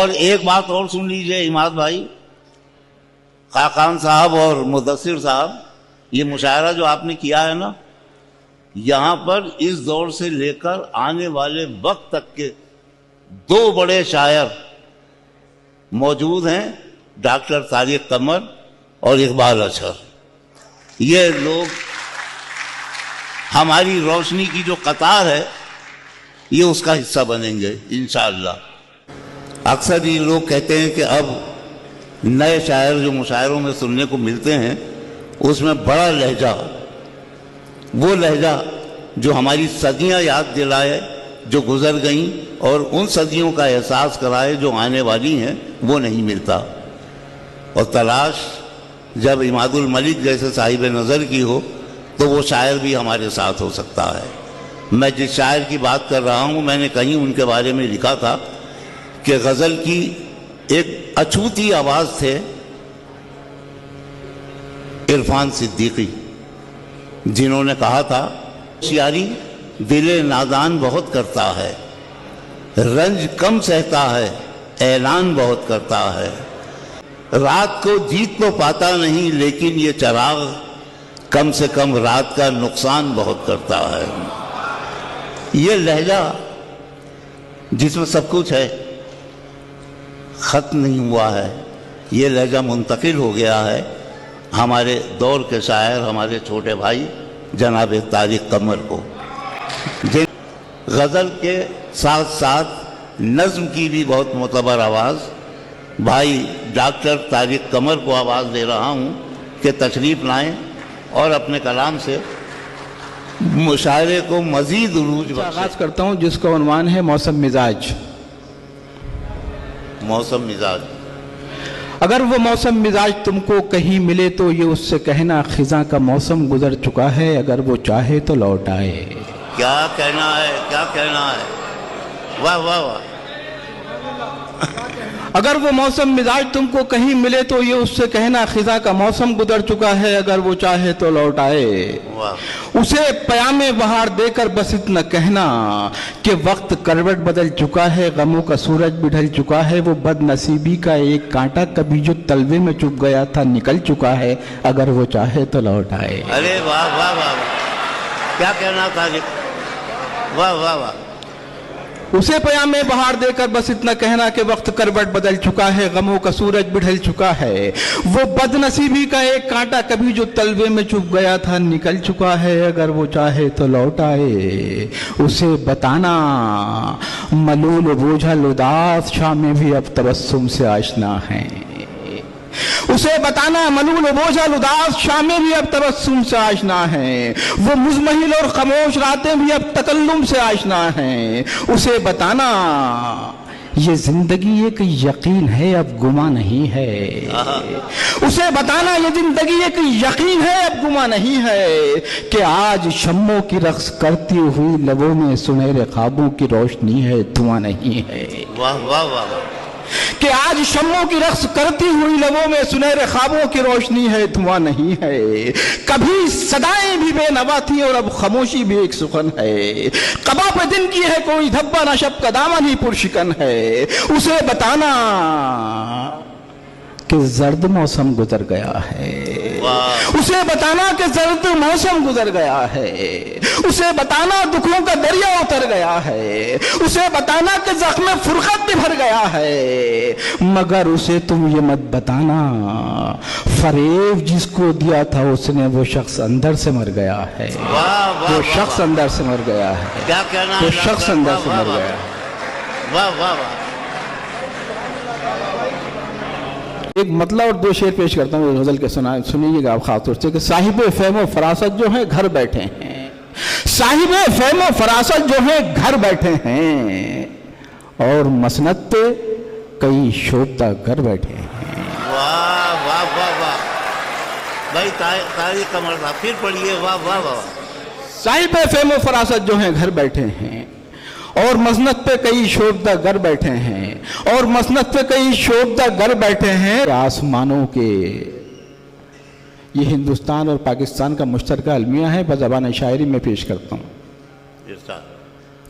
اور ایک بات اور سن لیجئے عماد بھائی، خاقان صاحب اور مدثر صاحب، یہ مشاعرہ جو آپ نے کیا ہے نا، یہاں پر اس دور سے لے کر آنے والے وقت تک کے دو بڑے شاعر موجود ہیں، ڈاکٹر طارق قمر اور اقبال اچھر۔ یہ لوگ ہماری روشنی کی جو قطار ہے یہ اس کا حصہ بنیں گے انشاءاللہ۔ اکثر یہ لوگ کہتے ہیں کہ اب نئے شاعر جو مشاعروں میں سننے کو ملتے ہیں اس میں بڑا لہجہ، وہ لہجہ جو ہماری صدیاں یاد دلائے جو گزر گئیں اور ان صدیوں کا احساس کرائے جو آنے والی ہیں، وہ نہیں ملتا۔ اور تلاش جب عماد الملک جیسے صاحب نظر کی ہو تو وہ شاعر بھی ہمارے ساتھ ہو سکتا ہے۔ میں جس شاعر کی بات کر رہا ہوں، میں نے کہیں ان کے بارے میں لکھا تھا کہ غزل کی ایک اچھوتی آواز تھے عرفان صدیقی، جنہوں نے کہا تھا ہوشیاری دل نادان بہت کرتا ہے، رنج کم سہتا ہے اعلان بہت کرتا ہے، رات کو جیت تو پاتا نہیں لیکن یہ چراغ کم سے کم رات کا نقصان بہت کرتا ہے۔ یہ لہجہ جس میں سب کچھ ہے ختم نہیں ہوا ہے، یہ لہجہ منتقل ہو گیا ہے ہمارے دور کے شاعر، ہمارے چھوٹے بھائی جناب طارق قمر کو، جن غزل کے ساتھ ساتھ نظم کی بھی بہت معتبر آواز بھائی ڈاکٹر طارق قمر کو آواز دے رہا ہوں کہ تشریف لائیں اور اپنے کلام سے مشاعرے کو مزید عروج بخشیں۔ آغاز کرتا ہوں جس کا عنوان ہے موسم مزاج۔ موسم مزاج۔ اگر وہ موسم مزاج تم کو کہیں ملے تو یہ اس سے کہنا خزاں کا موسم گزر چکا ہے، اگر وہ چاہے تو لوٹ آئے۔ کیا کہنا ہے، کیا کہنا ہے، واہ واہ واہ۔ اگر وہ موسم مزاج تم کو کہیں ملے تو یہ اس سے کہنا خزاں کا موسم گزر چکا ہے، اگر وہ چاہے تو لوٹ آئے۔ اسے پیام بہار دے کر بس اتنا کہنا کہ وقت کروٹ بدل چکا ہے، غموں کا سورج بھی ڈھل چکا ہے، وہ بد نصیبی کا ایک کانٹا کبھی جو تلوے میں چپ گیا تھا نکل چکا ہے، اگر وہ چاہے تو لوٹ آئے۔ ارے واہ واہ واہ، کیا کہنا تھا، واہ واہ واہ۔ اسے پیام بہار دے کر بس اتنا کہنا کہ وقت کروٹ بدل چکا ہے، غموں کا سورج بھی ڈھل چکا ہے، وہ بد نصیبی کا ایک کانٹا کبھی جو تلوے میں چھپ گیا تھا نکل چکا ہے، اگر وہ چاہے تو لوٹ آئے۔ اسے بتانا ملول بوجھل اداس شامیں بھی اب تبسم سے آشنا ہیں، اسے بتانا ملول بوجھل اداس شامیں بھی اب تبسم سے آشنا ہیں، وہ مزمحل اور خاموش راتیں بھی اب تکلم سے آشنا ہیں، اسے بتانا یہ زندگی ایک یقین ہے اب گما نہیں ہے، اسے بتانا یہ زندگی ایک یقین ہے اب گما نہیں ہے، کہ آج شموں کی رقص کرتی ہوئی لبوں میں سنہرے خوابوں کی روشنی ہے دھواں نہیں ہے۔ واہ واہ واہ، کہ آج شموں کی رقص کرتی ہوئی لبوں میں سنہرے خوابوں کی روشنی ہے دھواں نہیں ہے، کبھی صدائیں بھی بے نوا تھیں اور اب خاموشی بھی ایک سخن ہے، قبا پہ دن کی ہے کوئی دھبا نہ شب کا دامن ہی پرشکن ہے، اسے بتانا کہ زرد موسم گزر گیا ہے، اسے بتانا کہ زرد موسم گزر گیا ہے، اسے بتانا دکھوں کا دریا اتر گیا ہے، اسے بتانا کہ زخم فرقت بھی بھر گیا ہے، مگر اسے تم یہ مت بتانا فریب جس کو دیا تھا اس نے وہ شخص اندر سے مر گیا ہے، وہ شخص اندر سے مر گیا ہے، کیا کہنا ہے، وہ شخص اندر سے مر گیا ہے۔ واہ واہ واہ۔ ایک مطلب اور دو شعر پیش کرتا ہوں غزل کے، سنیے گا آپ خاص طور سے، کہ صاحب فہم و فراست جو ہیں گھر بیٹھے ہیں، صاحب فہم و فراست جو ہیں گھر بیٹھے ہیں، اور مسند پہ کئی شوبدہ گھر بیٹھے ہیں۔ واہ واہ واہ واہ بھائی، طارق قمر صاحب پھر پڑھیے، واہ واہ واہ۔ صاحب فہم و فراست جو ہیں گھر بیٹھے ہیں، اور مسند پہ کئی شوبدہ گر بیٹھے ہیں، اور مسند پہ کئی شوبدہ گر بیٹھے ہیں، آسمانوں کے یہ ہندوستان اور پاکستان کا مشترکہ المیہ ہے، بزبان شاعری میں پیش کرتا ہوں۔